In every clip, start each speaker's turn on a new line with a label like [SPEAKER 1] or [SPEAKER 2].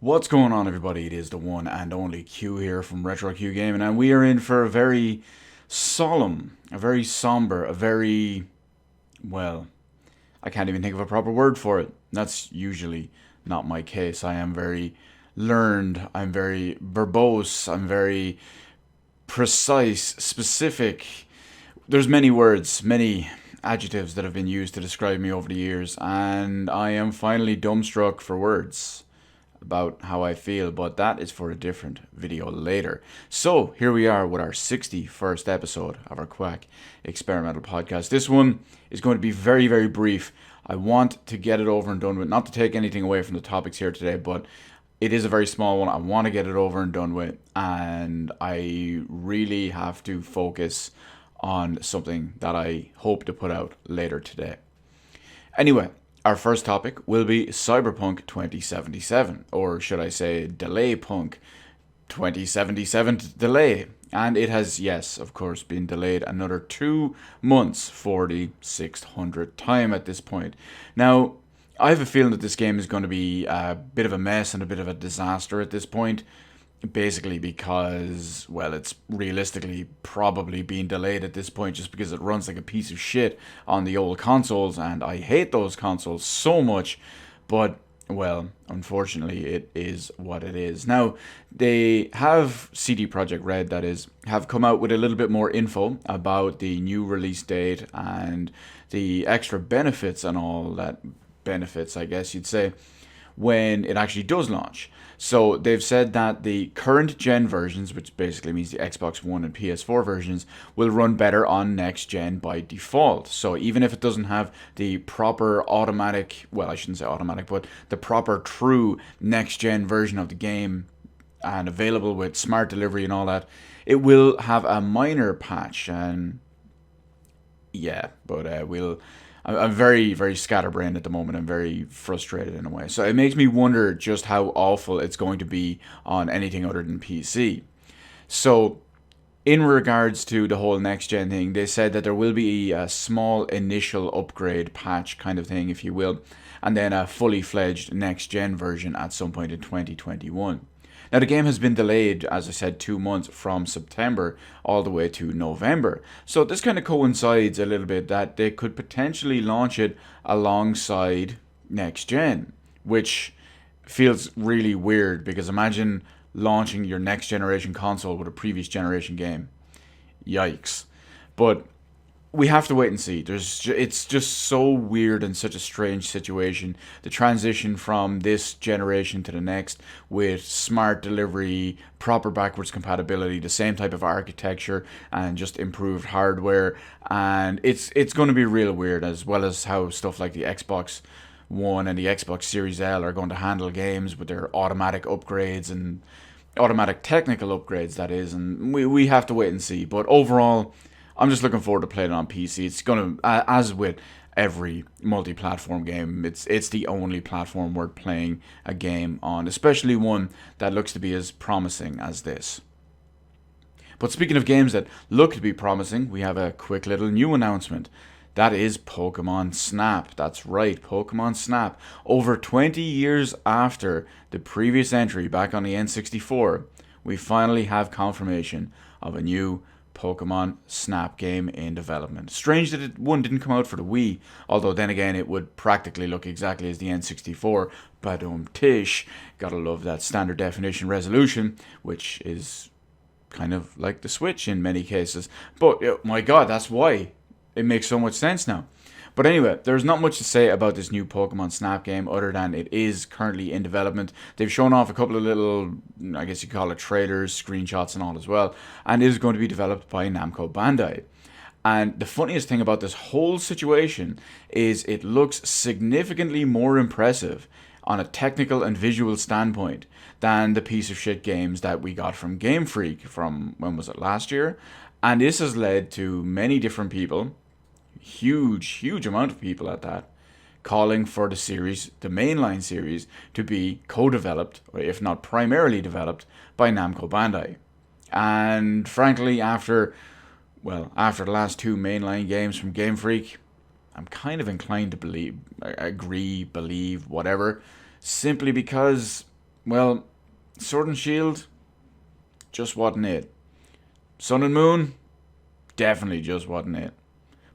[SPEAKER 1] What's going on, everybody? It is the one and only Q here from Retro Q Gaming, and we are in for a very solemn, a very somber, a very, well, I can't even think of a proper word for it. That's usually not my case. I am very learned, I'm very verbose, I'm very precise, specific. There's many words, many adjectives that have been used to describe me over the years, and I am finally dumbstruck for words about how I feel, but that is for a different video later. So here we are with our 61st episode of our Quack experimental podcast. This one is going to be very, very brief. I want to get it over and done with, not to take anything away from the topics here today, but it is a very small one. I want to get it over and done with, and I really have to focus on something that I hope to put out later today. Anyway, our first topic will be Cyberpunk 2077, or should I say Delay Punk 2077 delay. And it has, yes, of course, been delayed another 2 months for the 600th time at this point. Now, I have a feeling that this game is going to be a bit of a mess and a bit of a disaster at this point. Basically because, well, it's realistically probably being delayed at this point just because it runs like a piece of shit on the old consoles, and I hate those consoles so much, but, well, unfortunately it is what it is. Now, they have, CD Projekt Red, that is, have come out with a little bit more info about the new release date and the extra benefits and all that, benefits, I guess you'd say, when it actually does launch. So they've said that the current gen versions, which basically means the Xbox One and PS4 versions, will run better on next gen by default. So even if it doesn't have the proper automatic, well, I shouldn't say automatic, but the proper true next gen version of the game and available with smart delivery and all that, it will have a minor patch. And yeah, but I'm very, very scatterbrained at the moment. I'm very frustrated in a way. So it makes me wonder just how awful it's going to be on anything other than PC. So in regards to the whole next gen thing, they said that there will be a small initial upgrade patch kind of thing, if you will, and then a fully fledged next gen version at some point in 2021. Now, the game has been delayed, as I said, 2 months from September all the way to November. So this kind of coincides a little bit that they could potentially launch it alongside next gen, which feels really weird because imagine launching your next generation console with a previous generation game. Yikes. But we have to wait and see. It's just so weird and such a strange situation. The transition from this generation to the next with smart delivery, proper backwards compatibility, the same type of architecture, and just improved hardware. And it's going to be real weird, as well as how stuff like the Xbox One and the Xbox Series L are going to handle games with their automatic upgrades and automatic technical upgrades, that is. And we have to wait and see. But overall, I'm just looking forward to playing it on PC. It's going to, as with every multi-platform game, it's the only platform worth playing a game on, especially one that looks to be as promising as this. But speaking of games that look to be promising, we have a quick little new announcement. That is Pokemon Snap. That's right, Pokemon Snap. Over 20 years after the previous entry back on the N64, we finally have confirmation of a new Pokemon Snap game in development. Strange that one didn't come out for the Wii, although then again it would practically look exactly as the N64. Badum tish. Gotta love that standard definition resolution, which is kind of like the Switch in many cases. But my god, that's why it makes so much sense now. But anyway, there's not much to say about this new Pokemon Snap game other than it is currently in development. They've shown off a couple of little, I guess you call it trailers, screenshots and all as well. And it is going to be developed by Namco Bandai. And the funniest thing about this whole situation is it looks significantly more impressive on a technical and visual standpoint than the piece of shit games that we got from Game Freak from, when was it, last year? And this has led to many different people, huge amount of people at that, calling for the series, the mainline series, to be co-developed, or if not primarily developed, by Namco Bandai. And frankly, after the last 2 mainline games from Game Freak, I'm kind of inclined to believe, agree, believe, whatever, simply because Well, Sword and Shield just wasn't it. Sun and Moon definitely just wasn't it.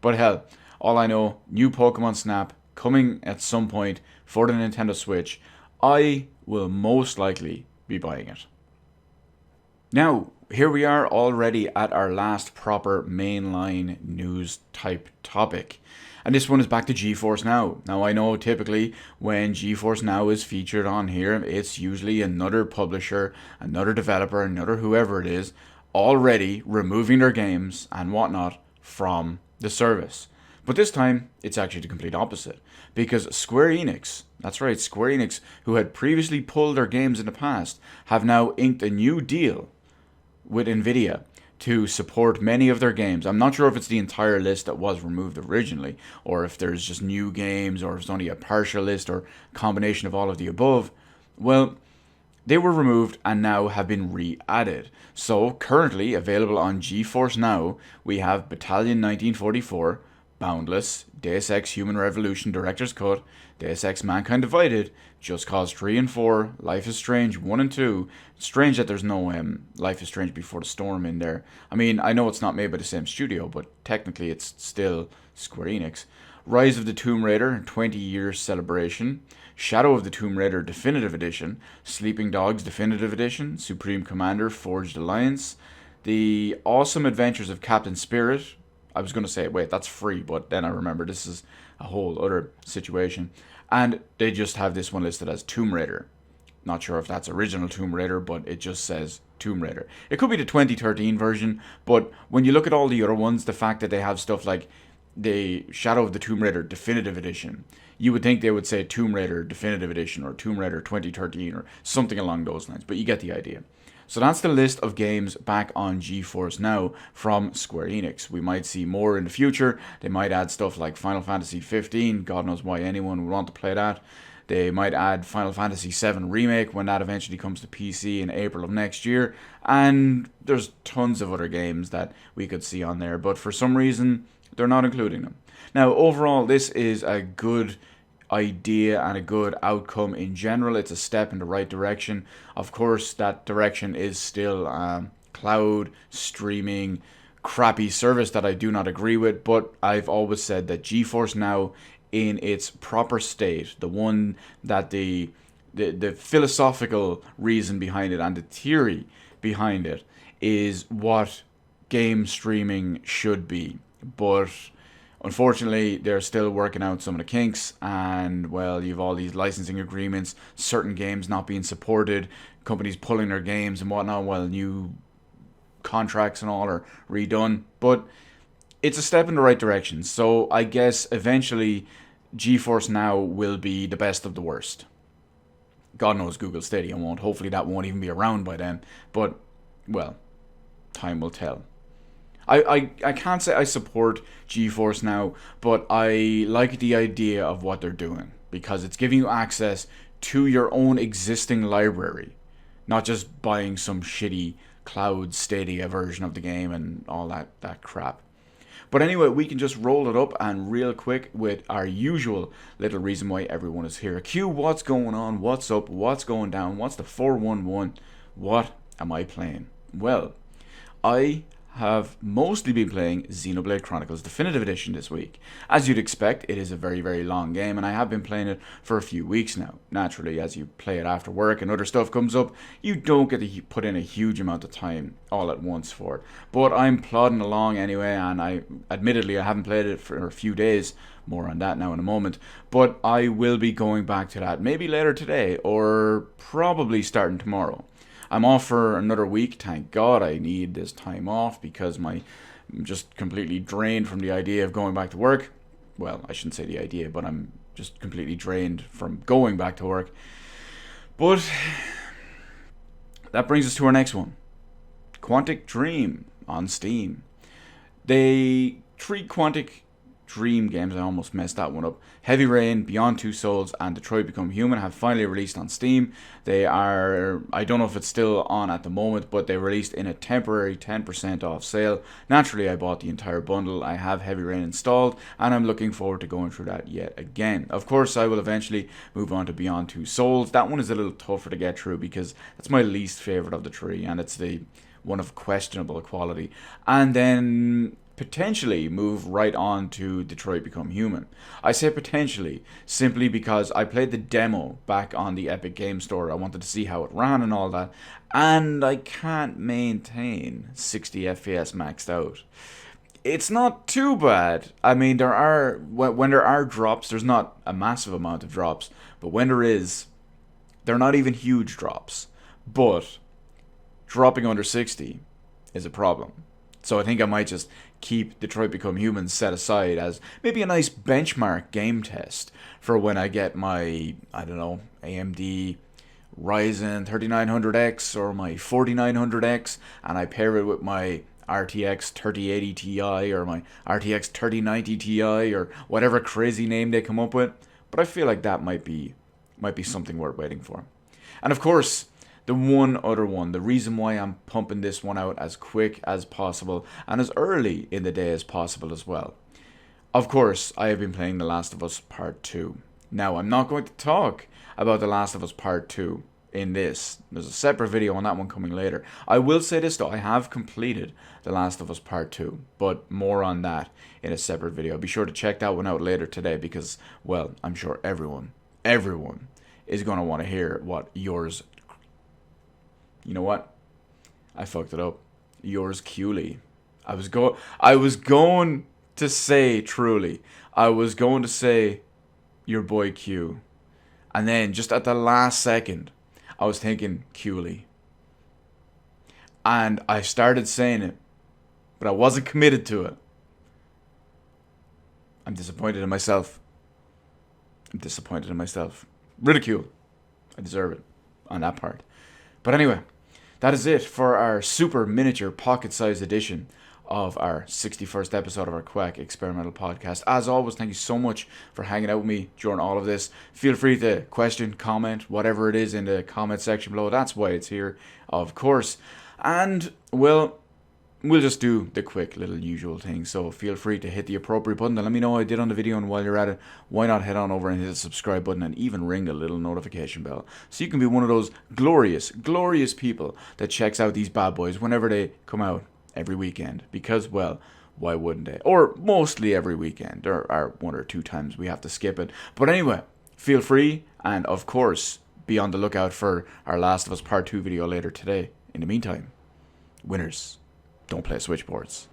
[SPEAKER 1] But hell, all I know, new Pokemon Snap coming at some point for the Nintendo Switch. I will most likely be buying it. Now, here we are already at our last proper mainline news type topic. And this one is back to Geforce Now. Now, I know typically when Geforce Now is featured on here, it's usually another publisher, another developer, another whoever it is, already removing their games and whatnot from the service. But this time, it's actually the complete opposite. Because Square Enix, that's right, Square Enix, who had previously pulled their games in the past, have now inked a new deal with Nvidia to support many of their games. I'm not sure if it's the entire list that was removed originally, or if there's just new games, or if it's only a partial list, or combination of all of the above. Well, they were removed and now have been re-added. So, currently available on GeForce Now, we have Battalion 1944, Boundless, Deus Ex Human Revolution Director's Cut, Deus Ex Mankind Divided, Just Cause 3 and 4, Life is Strange 1 and 2. It's strange that there's no Life is Strange Before the Storm in there. I mean, I know it's not made by the same studio, but technically it's still Square Enix. Rise of the Tomb Raider 20 Years Celebration, Shadow of the Tomb Raider Definitive Edition, Sleeping Dogs Definitive Edition, Supreme Commander Forged Alliance, The Awesome Adventures of Captain Spirit. I was going to say, wait, that's free, but then I remember this is a whole other situation. And they just have this one listed as Tomb Raider. Not sure if that's original Tomb Raider, but it just says Tomb Raider. It could be the 2013 version, but when you look at all the other ones, the fact that they have stuff like the Shadow of the Tomb Raider Definitive Edition, you would think they would say Tomb Raider Definitive Edition or Tomb Raider 2013 or something along those lines, but you get the idea. So that's the list of games back on GeForce Now from Square Enix. We might see more in the future. They might add stuff like Final Fantasy 15. God knows why anyone would want to play that. They might add Final Fantasy 7 Remake when that eventually comes to PC in April of next year. And there's tons of other games that we could see on there. But for some reason, they're not including them. Now, overall, this is a good idea and a good outcome in general. It's a step in the right direction. Of course, that direction is still cloud streaming crappy service that I do not agree with, but I've always said that GeForce Now in its proper state, the one that the philosophical reason behind it and the theory behind it is what game streaming should be. But unfortunately, they're still working out some of the kinks, and, well, you've all these licensing agreements, certain games not being supported, companies pulling their games and whatnot, while new contracts and all are redone. But it's a step in the right direction, so I guess eventually GeForce Now will be the best of the worst. God knows Google Stadia won't. Hopefully that won't even be around by then. But, well, time will tell. I can't say I support GeForce Now, but I like the idea of what they're doing, because it's giving you access to your own existing library, not just buying some shitty cloud Stadia version of the game and all that crap. But anyway, we can just roll it up and real quick with our usual little reason why everyone is here. Q, what's going on? What's up? What's going down? What's the 411? What am I playing? Well, I have mostly been playing Xenoblade Chronicles Definitive Edition this week. As you'd expect, it is a very, very long game, and I have been playing it for a few weeks now. Naturally, as you play it after work and other stuff comes up, you don't get to put in a huge amount of time all at once for it. But I'm plodding along anyway, and I haven't played it for a few days. More on that now in a moment. But I will be going back to that maybe later today, or probably starting tomorrow. I'm off for another week. Thank God I need this time off, because I'm just completely drained from the idea of going back to work. Well, I shouldn't say the idea, but I'm just completely drained from going back to work. But that brings us to our next one. Quantic Dream on Steam. They treat Quantic Dream Games, I almost messed that one up. Heavy Rain, Beyond Two Souls, and Detroit Become Human have finally released on Steam. They are, I don't know if it's still on at the moment, but they released in a temporary 10% off sale. Naturally, I bought the entire bundle. I have Heavy Rain installed, and I'm looking forward to going through that yet again. Of course, I will eventually move on to Beyond Two Souls. That one is a little tougher to get through because that's my least favorite of the three, and it's the one of questionable quality. And then potentially move right on to Detroit Become Human. I say potentially simply because I played the demo back on the Epic Game Store. I wanted to see how it ran and all that, and I can't maintain 60 FPS maxed out. It's not too bad. I mean, there are when there are drops, there's not a massive amount of drops, but when there is, they're not even huge drops. But dropping under 60 is a problem. So I think I might just keep Detroit Become Human set aside as maybe a nice benchmark game test for when I get my, I don't know, AMD Ryzen 3900X or my 4900X, and I pair it with my RTX 3080 Ti or my RTX 3090 Ti or whatever crazy name they come up with. But I feel like that might be something worth waiting for. And of course, the one other one, the reason why I'm pumping this one out as quick as possible and as early in the day as possible as well. Of course, I have been playing The Last of Us Part 2. Now, I'm not going to talk about The Last of Us Part 2 in this. There's a separate video on that one coming later. I will say this though, I have completed The Last of Us Part 2, but more on that in a separate video. Be sure to check that one out later today because, well, I'm sure everyone is going to want to hear what yours... You know what? I fucked it up. Yours Qly. I was going to say truly. I was going to say your boy Q. And then just at the last second, I was thinking Qly. And I started saying it, but I wasn't committed to it. I'm disappointed in myself. Ridicule. I deserve it on that part. But anyway, that is it for our super miniature pocket-sized edition of our 61st episode of our Quack Experimental Podcast. As always, thank you so much for hanging out with me during all of this. Feel free to question, comment, whatever it is in the comment section below. That's why it's here, of course. And, well, we'll just do the quick little usual thing. So feel free to hit the appropriate button and let me know how I did on the video. And while you're at it, why not head on over and hit the subscribe button and even ring the little notification bell, so you can be one of those glorious people that checks out these bad boys whenever they come out every weekend. Because, well, why wouldn't they? Or mostly every weekend. There are one or two times we have to skip it. But anyway, feel free, and of course, be on the lookout for our Last of Us Part 2 video later today. In the meantime, winners don't play switchboards.